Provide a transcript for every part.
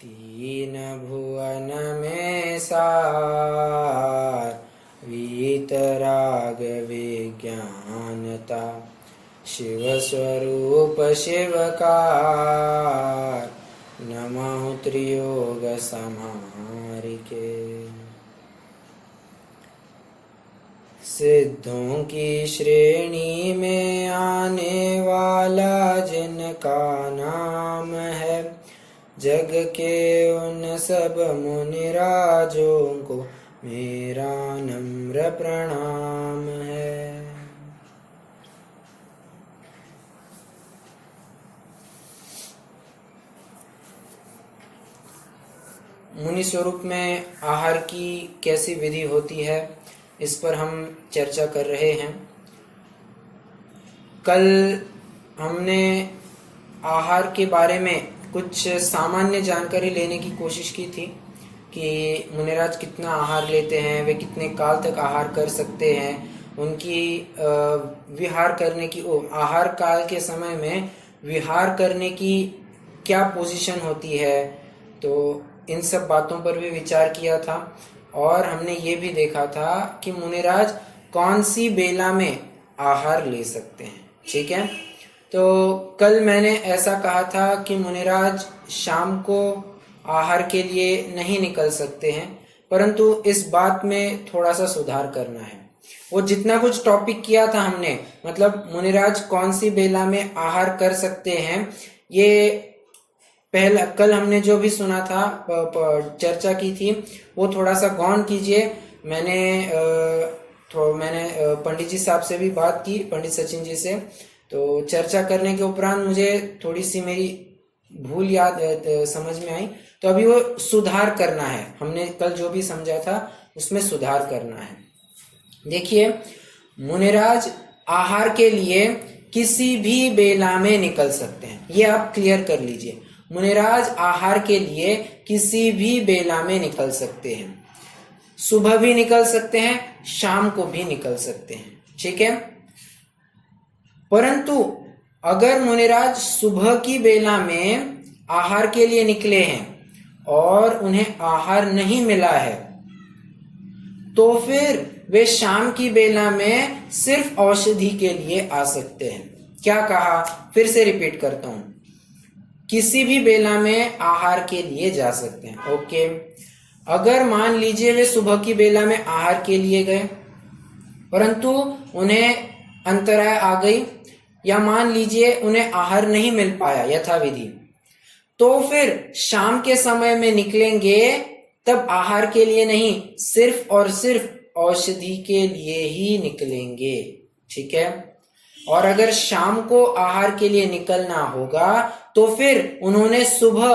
तीन भुवन में सार, वीतराग विज्ञानता, शिव स्वरूप शिवकार, नमः त्रियोग समारिके। सिद्धों की श्रेणी में आने वाला जिनका नाम है, जग के उन सब मुनिराजों को मेरा नम्र प्रणाम है। मुनि स्वरूप में आहार की कैसी विधि होती है, इस पर हम चर्चा कर रहे हैं। कल हमने आहार के बारे में कुछ सामान्य जानकारी लेने की कोशिश की थी कि मुनिराज कितना आहार लेते हैं, वे कितने काल तक आहार कर सकते हैं, उनकी विहार करने की आहार काल के समय में विहार करने की क्या पोजीशन होती है। तो इन सब बातों पर भी विचार किया था और हमने ये भी देखा था कि मुनिराज कौन सी बेला में आहार ले सकते हैं। ठीक है, तो कल मैंने ऐसा कहा था कि मुनिराज शाम को आहार के लिए नहीं निकल सकते हैं, परंतु इस बात में थोड़ा सा सुधार करना है। वो जितना कुछ टॉपिक किया था हमने, मतलब मुनिराज कौन सी बेला में आहार कर सकते हैं, ये पहला कल हमने जो भी सुना था, चर्चा की थी, वो थोड़ा सा गौर कीजिए। मैंने पंडित जी साहब से भी बात की, पंडित सचिन जी से। तो चर्चा करने के उपरांत मुझे थोड़ी सी मेरी भूल याद समझ में आई, तो अभी वो सुधार करना है। हमने कल जो भी समझा था उसमें सुधार करना है। देखिए, मुनिराज आहार के लिए किसी भी बेला में निकल सकते हैं, ये आप क्लियर कर लीजिए। मुनिराज आहार के लिए किसी भी बेला में निकल सकते हैं, सुबह भी निकल सकते हैं, शाम को भी निकल सकते हैं। ठीक है, परंतु अगर मुनिराज सुबह की बेला में आहार के लिए निकले हैं और उन्हें आहार नहीं मिला है, तो फिर वे शाम की बेला में सिर्फ औषधि के लिए आ सकते हैं। क्या कहा, फिर से रिपीट करता हूं, किसी भी बेला में आहार के लिए जा सकते हैं। ओके, अगर मान लीजिए वे सुबह की बेला में आहार के लिए गए परंतु उन्हें अंतराय आ गई, या मान लीजिए उन्हें आहार नहीं मिल पाया यथाविधि, तो फिर शाम के समय में निकलेंगे, तब आहार के लिए नहीं, सिर्फ और सिर्फ औषधि के लिए ही निकलेंगे। ठीक है, और अगर शाम को आहार के लिए निकलना होगा तो फिर उन्होंने सुबह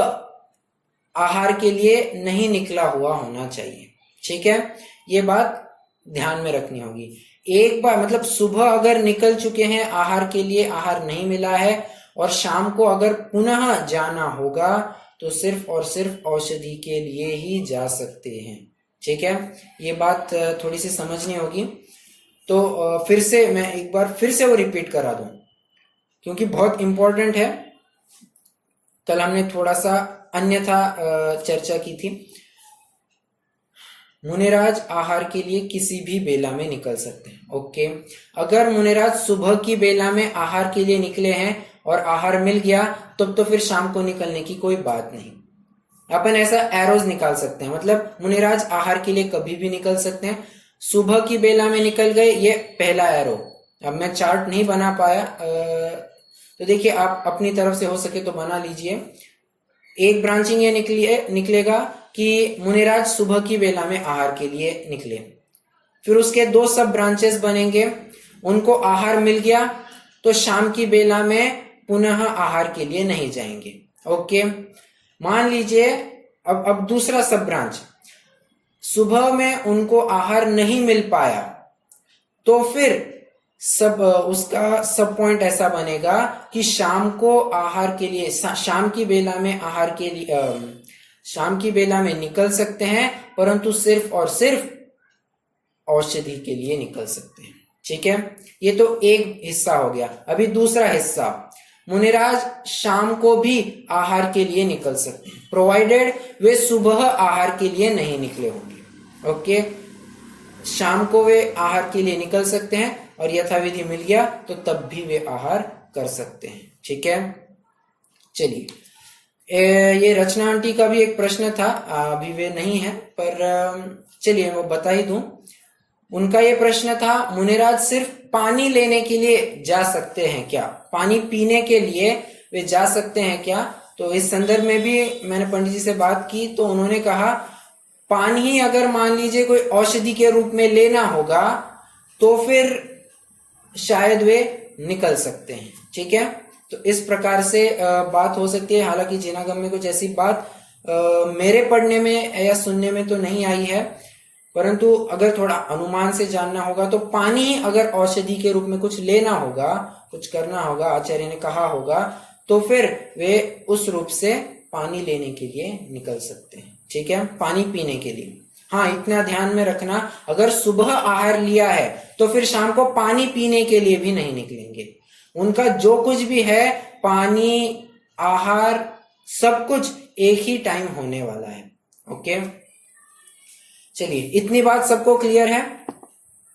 आहार के लिए नहीं निकला हुआ होना चाहिए। ठीक है, ये बात ध्यान में रखनी होगी। एक बार मतलब सुबह अगर निकल चुके हैं आहार के लिए, आहार नहीं मिला है, और शाम को अगर पुनः जाना होगा तो सिर्फ और सिर्फ औषधि के लिए ही जा सकते हैं। ठीक है, ये बात थोड़ी सी समझनी होगी। तो फिर से मैं एक बार फिर से वो रिपीट करा दूं, क्योंकि बहुत इंपॉर्टेंट है। कल हमने थोड़ा सा अन्यथा चर्चा की थी। मुनिराज आहार के लिए किसी भी बेला में निकल सकते हैं। ओके, अगर मुनिराज सुबह की बेला में आहार के लिए निकले हैं और आहार मिल गया, तब तो फिर शाम को निकलने की कोई बात नहीं। अपन ऐसा एरोज निकाल सकते हैं, मतलब मुनिराज आहार के लिए कभी भी निकल सकते हैं। सुबह की बेला में निकल गए, ये पहला एरो। अब मैं चार्ट नहीं बना पाया, तो देखिए आप अपनी तरफ से हो सके तो बना लीजिए। एक ब्रांचिंग ये निकलेगा कि मुनिराज सुबह की बेला में आहार के लिए निकले, फिर उसके दो सब ब्रांचेस बनेंगे, उनको आहार मिल गया तो शाम की बेला में पुनः आहार के लिए नहीं जाएंगे। ओके, मान लीजिए अब दूसरा सब ब्रांच, सुबह में उनको आहार नहीं मिल पाया, तो फिर उसका सब पॉइंट ऐसा बनेगा कि शाम को आहार के लिए, शाम की बेला में आहार के लिए, शाम की बेला में निकल सकते हैं, परंतु सिर्फ और सिर्फ औषधि के लिए निकल सकते हैं। ठीक है, ये तो एक हिस्सा हो गया। अभी दूसरा हिस्सा, मुनिराज शाम को भी आहार के लिए निकल सकते हैं, प्रोवाइडेड वे सुबह आहार के लिए नहीं निकले होंगे। ओके, शाम को वे आहार के लिए निकल सकते हैं और यथाविधि मिल गया तो तब भी वे आहार कर सकते हैं। ठीक है, चलिए, ये रचना आंटी का भी एक प्रश्न था, अभी वे नहीं है पर चलिए वो बता ही दूं। उनका ये प्रश्न था, मुनिराज सिर्फ पानी लेने के लिए जा सकते हैं क्या? पानी पीने के लिए वे जा सकते हैं क्या? तो इस संदर्भ में भी मैंने पंडित जी से बात की तो उन्होंने कहा पानी अगर मान लीजिए कोई औषधि के रूप में लेना होगा तो फिर शायद वे निकल सकते हैं। ठीक है, तो इस प्रकार से बात हो सकती है। हालांकि जिनागम में कुछ ऐसी बात मेरे पढ़ने में या सुनने में तो नहीं आई है, परंतु अगर थोड़ा अनुमान से जानना होगा तो पानी अगर औषधि के रूप में कुछ लेना होगा, कुछ करना होगा, आचार्य ने कहा होगा, तो फिर वे उस रूप से पानी लेने के लिए निकल सकते हैं। ठीक है, पानी पीने के लिए। हाँ, इतना ध्यान में रखना, अगर सुबह आहार लिया है तो फिर शाम को पानी पीने के लिए भी नहीं निकलेंगे। उनका जो कुछ भी है, पानी, आहार, सब कुछ एक ही टाइम होने वाला है। ओके, चलिए, इतनी बात सबको क्लियर है?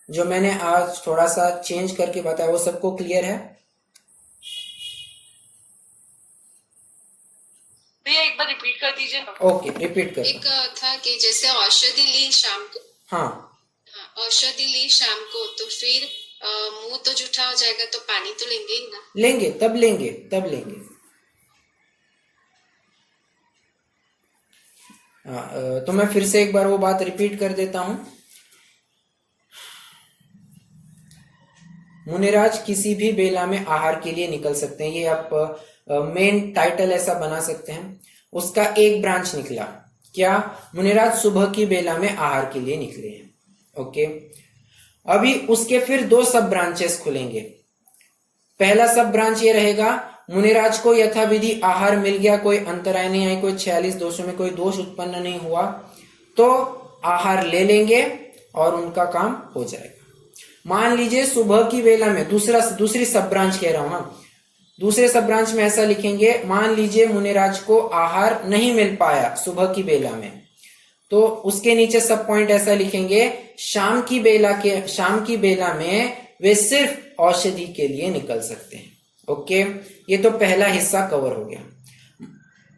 जो मैंने आज थोड़ा सा चेंज करके बताया वो सबको क्लियर है? भैया एक बार रिपीट कर दीजिए। ओके, रिपीट कर। एक था कि जैसे औषधि ली शाम को, हाँ, औषधि ली शाम को तो फिर मुंह तो जूठा हो जाएगा तो पानी तो लेंगे ही ना? लेंगे, तब लेंगे, तब लेंगे। तो मैं फिर से एक बार वो बात रिपीट कर देता हूं। मुनिराज किसी भी बेला में आहार के लिए निकल सकते हैं, ये आप मेन टाइटल ऐसा बना सकते हैं। उसका एक ब्रांच निकला, क्या? मुनिराज सुबह की बेला में आहार के लिए निकले हैं। ओके, अभी उसके फिर दो सब ब्रांचेस खुलेंगे। पहला सब ब्रांच ये रहेगा, मुनिराज को यथाविधि आहार मिल गया, कोई अंतराय नहीं आई, कोई 46 दोषों में कोई दोष उत्पन्न नहीं हुआ, तो आहार ले लेंगे और उनका काम हो जाएगा। मान लीजिए सुबह की बेला में, दूसरी सब ब्रांच कह रहा हूं, दूसरे सब ब्रांच में ऐसा लिखेंगे, मान लीजिए मुनिराज को आहार नहीं मिल पाया सुबह की बेला में, तो उसके नीचे सब पॉइंट ऐसा लिखेंगे, शाम की बेला में वे सिर्फ औषधि के लिए निकल सकते हैं। ओके, ये तो पहला हिस्सा कवर हो गया।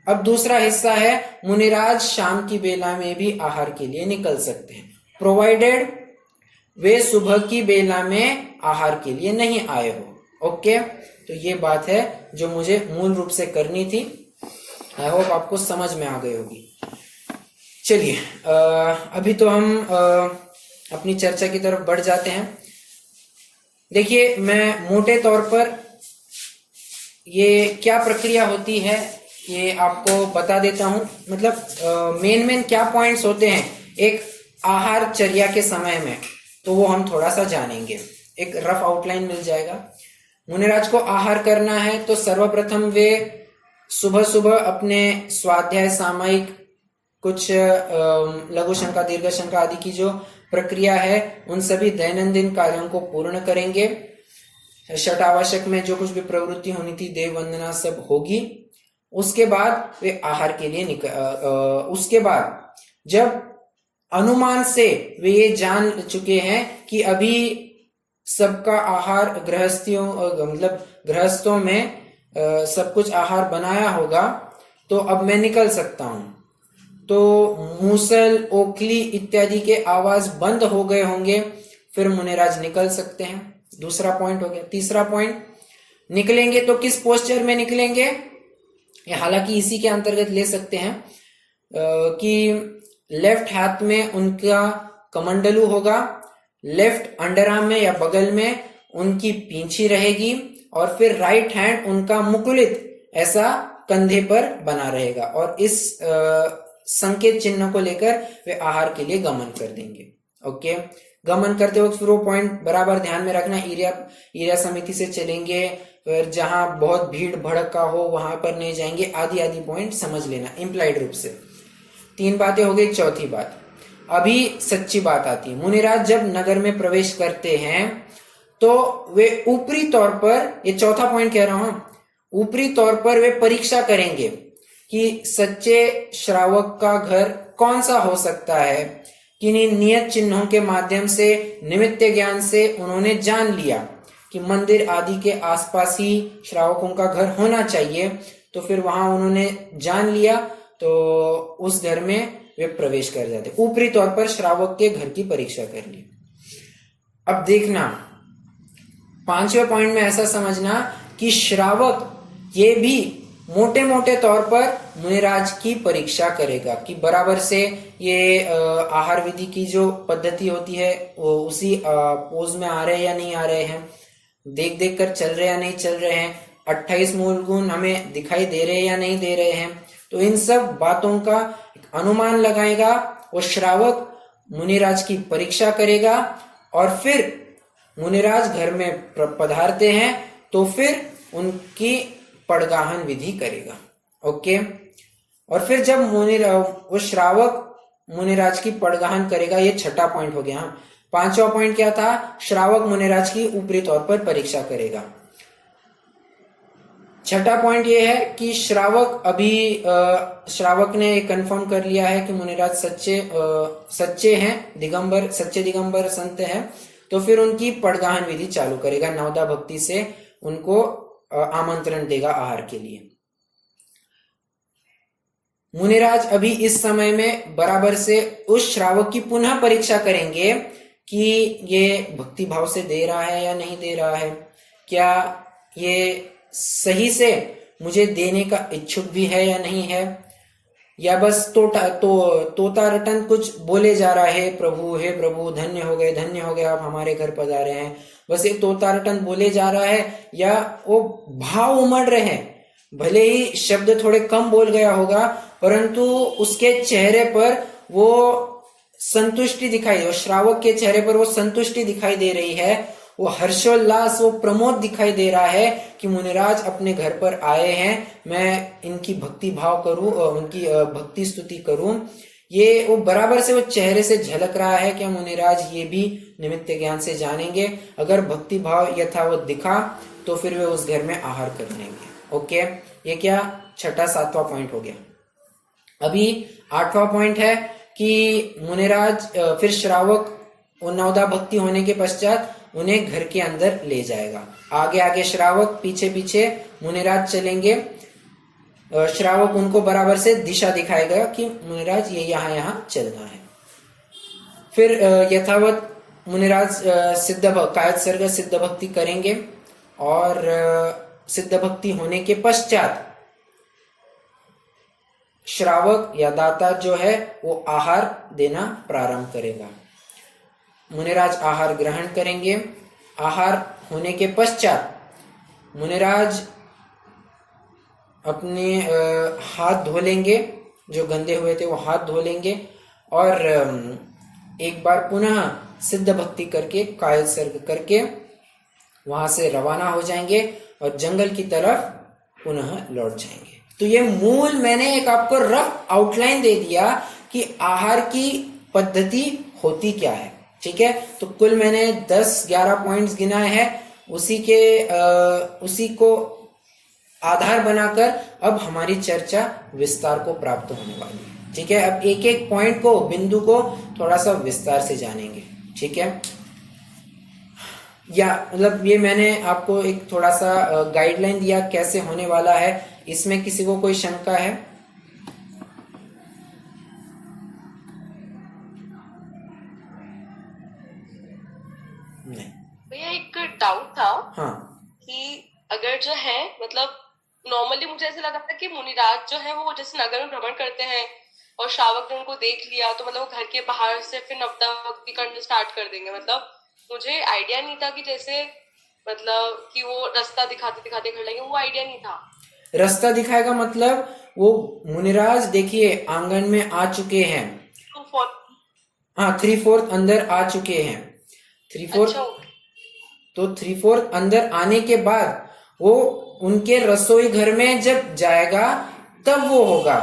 अब दूसरा हिस्सा है, मुनिराज शाम की बेला में भी आहार के लिए निकल सकते हैं, प्रोवाइडेड वे सुबह की बेला में आहार के लिए नहीं आए हो। ओके, तो ये बात है जो मुझे मूल रूप से करनी थी। आई होप आपको समझ में आ गई होगी। चलिए, अभी तो हम अपनी चर्चा की तरफ बढ़ जाते हैं। देखिए, मैं मोटे तौर पर ये क्या प्रक्रिया होती है ये आपको बता देता हूं। मतलब मेन क्या पॉइंट्स होते हैं एक आहार चर्या के समय में, तो वो हम थोड़ा सा जानेंगे। एक रफ आउटलाइन मिल जाएगा। मुनिराज को आहार करना है तो सर्वप्रथम वे सुबह सुबह अपने स्वाध्याय, सामायिक, कुछ लघु शंका, दीर्घ शंका आदि की जो प्रक्रिया है उन सभी दैनंदिन कार्यों को पूर्ण करेंगे। षट आवश्यक में जो कुछ भी प्रवृत्ति होनी थी, देव वंदना सब होगी। उसके बाद वे आहार के लिए उसके बाद जब अनुमान से वे ये जान चुके हैं कि अभी सबका आहार गृहस्थों में सब कुछ आहार बनाया होगा, तो अब मैं निकल सकता हूं, तो मूसल, ओखली इत्यादि के आवाज बंद हो गए होंगे, फिर मुनिराज निकल सकते हैं। दूसरा पॉइंट हो गया। तीसरा पॉइंट, निकलेंगे तो किस पोस्चर में निकलेंगे, हालांकि इसी के अंतर्गत ले सकते हैं कि लेफ्ट हाथ में उनका कमंडलू होगा, लेफ्ट अंडरआर्म में या बगल में उनकी पींछी रहेगी, और फिर राइट हैंड उनका मुकुलित ऐसा कंधे पर बना रहेगा, और इस संकेत चिन्ह को लेकर वे आहार के लिए गमन कर देंगे। ओके, गमन करते वक्त फिर वो पॉइंट बराबर ध्यान में रखना, ईर्या समिति से चलेंगे, फिर जहां बहुत भीड़ भड़का हो वहां पर नहीं जाएंगे, आदि आदि पॉइंट समझ लेना इम्प्लाइड रूप से। 3 बातें हो गई। चौथी बात, अभी सच्ची बात आती है। मुनिराज जब नगर में प्रवेश करते हैं तो वे ऊपरी तौर पर, ये चौथा पॉइंट कह रहा हूं, ऊपरी तौर पर वे परीक्षा करेंगे कि सच्चे श्रावक का घर कौन सा हो सकता है। किन्हीं नियत चिन्हों के माध्यम से निमित्त ज्ञान से उन्होंने जान लिया कि मंदिर आदि के आसपास ही श्रावकों का घर होना चाहिए, तो फिर वहां उन्होंने जान लिया तो उस घर में वे प्रवेश कर जाते। ऊपरी तौर पर श्रावक के घर की परीक्षा कर ली। अब देखना 5वें पॉइंट में ऐसा समझना कि श्रावक ये भी मोटे मोटे तौर पर मुनिराज की परीक्षा करेगा कि बराबर से ये आहार विधि की जो पद्धति होती है वो उसी पोज में आ रहे हैं या नहीं आ रहे हैं, देख देख कर चल रहे या नहीं चल रहे हैं, 28 मूल गुण हमें दिखाई दे रहे या नहीं दे रहे हैं। तो इन सब बातों का अनुमान लगाएगा वो श्रावक, मुनिराज की परीक्षा करेगा और फिर मुनिराज घर में पधारते हैं तो फिर उनकी पड़गाहन विधि करेगा। ओके, और फिर जब वो श्रावक मुनिराज की पड़गाहन करेगा, ये 6ठा पॉइंट हो गया। 5वां पॉइंट क्या था? श्रावक मुनिराज की ऊपरी तौर पर परीक्षा करेगा। 6ठा पॉइंट ये है कि श्रावक ने कंफर्म कर लिया है कि मुनिराज सच्चे हैं, सच्चे दिगंबर संत हैं, तो फिर उनकी पड़गाहन विधि चालू करेगा। नवदा भक्ति से उनको आमंत्रण देगा आहार के लिए। मुनिराज अभी इस समय में बराबर से उस श्रावक की पुनः परीक्षा करेंगे कि ये भक्ति भाव से दे रहा है या नहीं दे रहा है, क्या ये सही से मुझे देने का इच्छुक भी है या नहीं है, या बस तोता रटन कुछ बोले जा रहा है, हे प्रभु धन्य हो गए आप हमारे घर पधारे हैं, बस ये तोता रटन बोले जा रहा है, या वो भाव उमड़ रहे हैं। भले ही शब्द थोड़े कम बोल गया होगा परंतु उसके चेहरे पर वो संतुष्टि दिखाई, श्रावक के चेहरे पर वो संतुष्टि दिखाई दे रही है, वो हर्षोल्लास, वो प्रमोद दिखाई दे रहा है कि मुनिराज अपने घर पर आए हैं, मैं इनकी भक्ति भाव करूं और उनकी भक्ति स्तुति करूं। ये वो बराबर से वो चेहरे से झलक रहा है कि मुनिराज ये भी निमित्त ज्ञान से जानेंगे। अगर भक्ति भाव यथावत दिखा तो फिर वे उस घर में आहार कर लेंगे। ओके, ये क्या 6ठा 7वां पॉइंट हो गया। अभी 8वां पॉइंट है कि मुनिराज फिर श्रावक नवदा भक्ति होने के पश्चात उन्हें घर के अंदर ले जाएगा। आगे आगे श्रावक, पीछे पीछे मुनिराज चलेंगे। श्रावक उनको बराबर से दिशा दिखाएगा कि मुनिराज ये यहाँ चलना है। फिर यथावत मुनिराज कायद सर्ग सिद्ध भक्ति करेंगे और सिद्ध भक्ति होने के पश्चात श्रावक या दाता जो है वो आहार देना प्रारंभ करेगा। मुनिराज आहार ग्रहण करेंगे। आहार होने के पश्चात मुनिराज अपने हाथ धो लेंगे, जो गंदे हुए थे वो हाथ धो लेंगे और एक बार पुनः सिद्ध भक्ति करके कायल सर्ग करके वहां से रवाना हो जाएंगे और जंगल की तरफ पुनः लौट जाएंगे। तो ये मूल मैंने एक आपको रफ आउटलाइन दे दिया कि आहार की पद्धति होती क्या है। ठीक है, तो कुल मैंने 10-11 पॉइंट्स गिनाए हैं, उसी को आधार बनाकर अब हमारी चर्चा विस्तार को प्राप्त होने वाली है। ठीक है, अब एक एक पॉइंट को, बिंदु को थोड़ा सा विस्तार से जानेंगे। ठीक है, या मतलब ये मैंने आपको एक थोड़ा सा गाइडलाइन दिया कैसे होने वाला है। इसमें किसी को कोई शंका है? नहीं। भैया एक डाउट था। हाँ, कि अगर जो है मतलब नॉर्मली मुझे ऐसे लगा था कि मुनिराज जो है वो जैसे नगर में भ्रमण करते हैं और श्रावक ने उनको देख लिया तो मतलब वो घर के बाहर से फिर नवदा भक्ति करना स्टार्ट कर देंगे। मतलब मुझे आइडिया नहीं था कि जैसे मतलब कि वो रास्ता दिखाते दिखाते घर लाएंगे, वो आइडिया नहीं था। रास्ता दिखाएगा मतलब वो मुनिराज देखिए आंगन में आ चुके हैं। 3/4 अंदर आ चुके हैं। 3/4 तो 3/4 अंदर आने के बाद वो उनके रसोई घर में जब जाएगा तब वो होगा।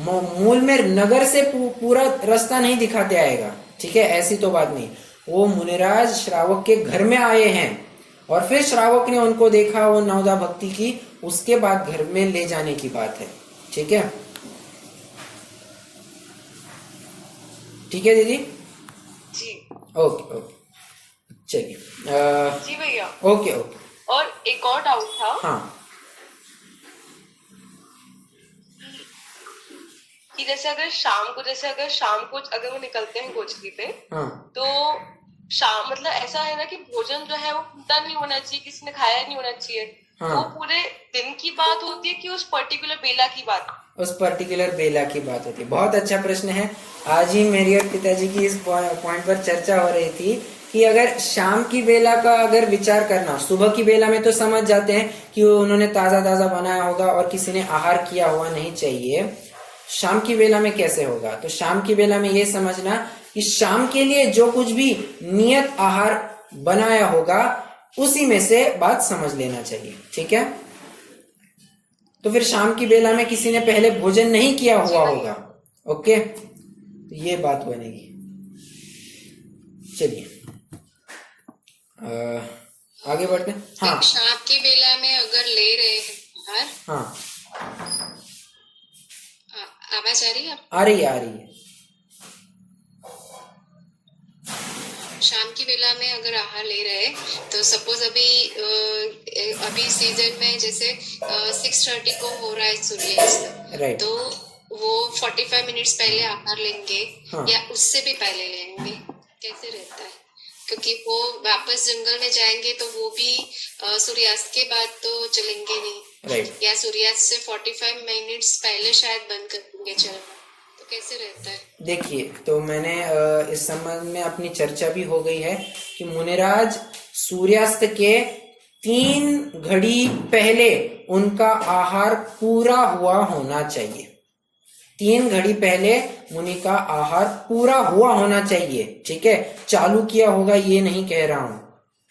मूल में नगर से पूरा रास्ता नहीं दिखाते आएगा। ठीक है, ऐसी तो बात नहीं। वो मुनिराज श्रावक के घर में आए हैं और फिर श्रावक ने उनको देखा, वो नवदा भक्ति की, उसके बाद घर में ले जाने की बात है। ठीक है, ठीक है दीदी? जी ओके ओके, चलिए। जी भैया। Okay okay. और एक और डाउट था हाँ कि जैसे अगर शाम को अगर वो निकलते हैं गोचरी पे, हाँ तो शाम मतलब ऐसा है ना कि भोजन जो है वो पूरा नहीं होना चाहिए, किसी ने खाया नहीं होना चाहिए। हाँ। वो पूरे दिन की बात होती है कि उस पर्टिकुलर बेला की बात? उस पर्टिकुलर बेला की बात होती है। बहुत अच्छा प्रश्न है। आज ही मेरी और पिताजी की इस पॉइंट पर चर्चा हो रही थी कि अगर शाम की बेला का अगर विचार करना, सुबह की बेला में तो समझ जाते हैं कि उन्होंने ताजा ताजा बनाया होगा और किसी ने आहार किया हुआ नहीं चाहिए। शाम की बेला में कैसे होगा? तो शाम की बेला में ये समझना कि शाम के लिए जो कुछ भी नियत आहार बनाया होगा उसी में से बात समझ लेना चाहिए। ठीक है, तो फिर शाम की बेला में किसी ने पहले भोजन नहीं किया हुआ होगा। ओके, तो ये बात बनेगी। चलिए आगे बढ़ते हैं। हाँ शाम की बेला में अगर ले रहे हैं आहार, हाँ, आवाज आ रही है? आ रही है। शाम की बेला में अगर आहार ले रहे हैं तो सपोज अभी सीजन में जैसे 6:30 को हो रहा है सूर्यास्त, राइट। तो वो 45 मिनट्स पहले आहार लेंगे हाँ। या उससे भी पहले लेंगे? कैसे रहता है? क्योंकि वो वापस जंगल में जाएंगे तो वो भी सूर्यास्त के बाद तो चलेंगे नहीं, राइट। या सूर्यास्त से 45 मिनट्स पहले शायद बंद कर देंगे चलना, तो कैसे रहता है? देखिए, तो मैंने इस संबंध में अपनी चर्चा भी हो गई है कि मुनिराज सूर्यास्त के 3 घड़ी पहले उनका आहार पूरा हुआ होना चाहिए। 3 घड़ी पहले मुनि का आहार पूरा हुआ होना चाहिए। ठीक है, चालू किया होगा ये नहीं कह रहा हूं।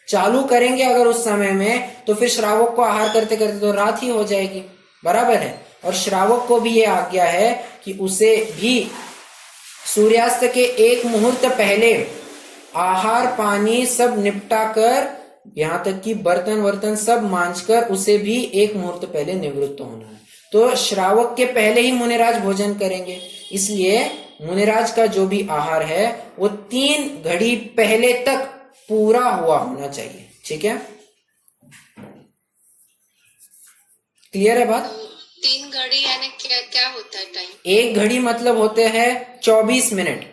चालू करेंगे अगर उस समय में तो फिर श्रावक को आहार करते करते तो रात ही हो जाएगी। बराबर है। और श्रावक को भी ये आज्ञा है कि उसे भी सूर्यास्त के 1 मुहूर्त पहले आहार पानी सब निपटा कर, यहाँ तक कि बर्तन वर्तन सब मांजकर उसे भी 1 मुहूर्त पहले निवृत्त होना है। तो श्रावक के पहले ही मुनिराज भोजन करेंगे, इसलिए मुनिराज का जो भी आहार है वो 3 घड़ी पहले तक पूरा हुआ होना चाहिए। ठीक है, क्लियर है बात? 3 घड़ी यानी क्या क्या होता है टाइम? 1 घड़ी मतलब होते हैं 24 मिनट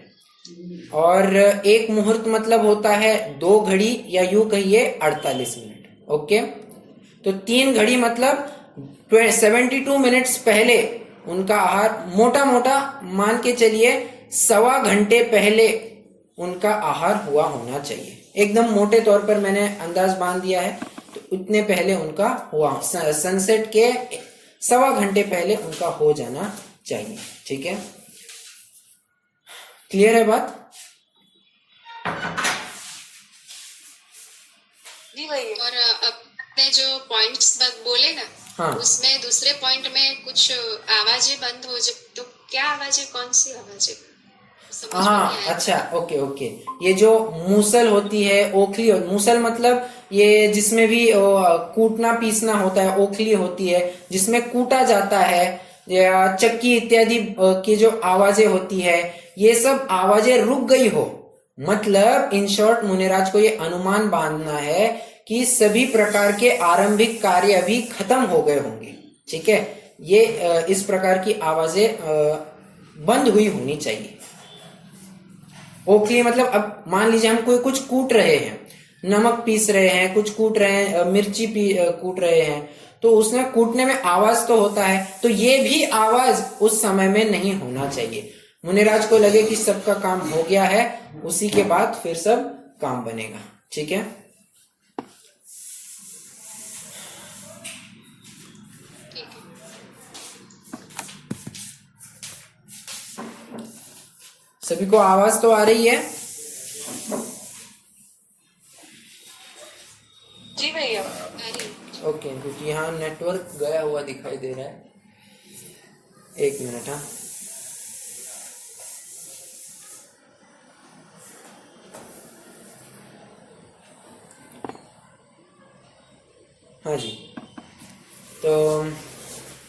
और 1 मुहूर्त मतलब होता है 2 घड़ी या यूं कहिए 48 मिनट। ओके, तो 3 घड़ी मतलब 72 मिनट्स पहले उनका आहार, मोटा मोटा मान के चलिए 1.25 घंटे पहले उनका आहार हुआ होना चाहिए। एकदम मोटे तौर पर मैंने अंदाज बांध दिया है, तो उतने पहले उनका हुआ, सनसेट के 1.25 घंटे पहले उनका हो जाना चाहिए। ठीक है, क्लियर है बात? जी भैया। और अपने जो पॉइंट्स बोले ना, हाँ। उसमें दूसरे पॉइंट में कुछ आवाजें बंद हो जाए तो क्या आवाजें, कौन सी आवाजें? समझ में नहीं हाँ आया। अच्छा, ओके ओके। ये जो मूसल होती है, ओखली, मूसल मतलब ये जिसमें भी कूटना पीसना होता है, ओखली होती है जिसमें कूटा जाता है, या चक्की इत्यादि की जो आवाजें होती है, ये सब आवाजें रुक गई हो, मतलब इन शॉर्ट मुनिराज को ये अनुमान बांधना है कि सभी प्रकार के आरंभिक कार्य अभी खत्म हो गए होंगे। ठीक है, ये इस प्रकार की आवाजें बंद हुई होनी चाहिए। ओखली मतलब अब मान लीजिए हम कोई कुछ कूट रहे हैं, नमक पीस रहे हैं, कुछ कूट रहे हैं, मिर्ची कूट रहे हैं, तो उसमें कूटने में आवाज तो होता है, तो ये भी आवाज उस समय में नहीं होना चाहिए। मुनिराज को लगे कि सबका काम हो गया है, उसी के बाद फिर सब काम बनेगा। ठीक है, ठीक है। सभी को आवाज तो आ रही है? जी भैया। ओके, क्योंकि यहाँ नेटवर्क गया हुआ दिखाई दे रहा है। 1 मिनट। हाँ, हाँ जी, तो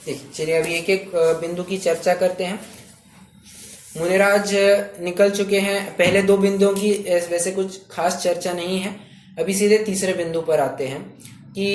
देखिए चलिए अभी एक एक बिंदु की चर्चा करते हैं। मुनिराज निकल चुके हैं, पहले दो बिंदुओं की वैसे कुछ खास चर्चा नहीं है। अभी सीधे तीसरे बिंदु पर आते हैं कि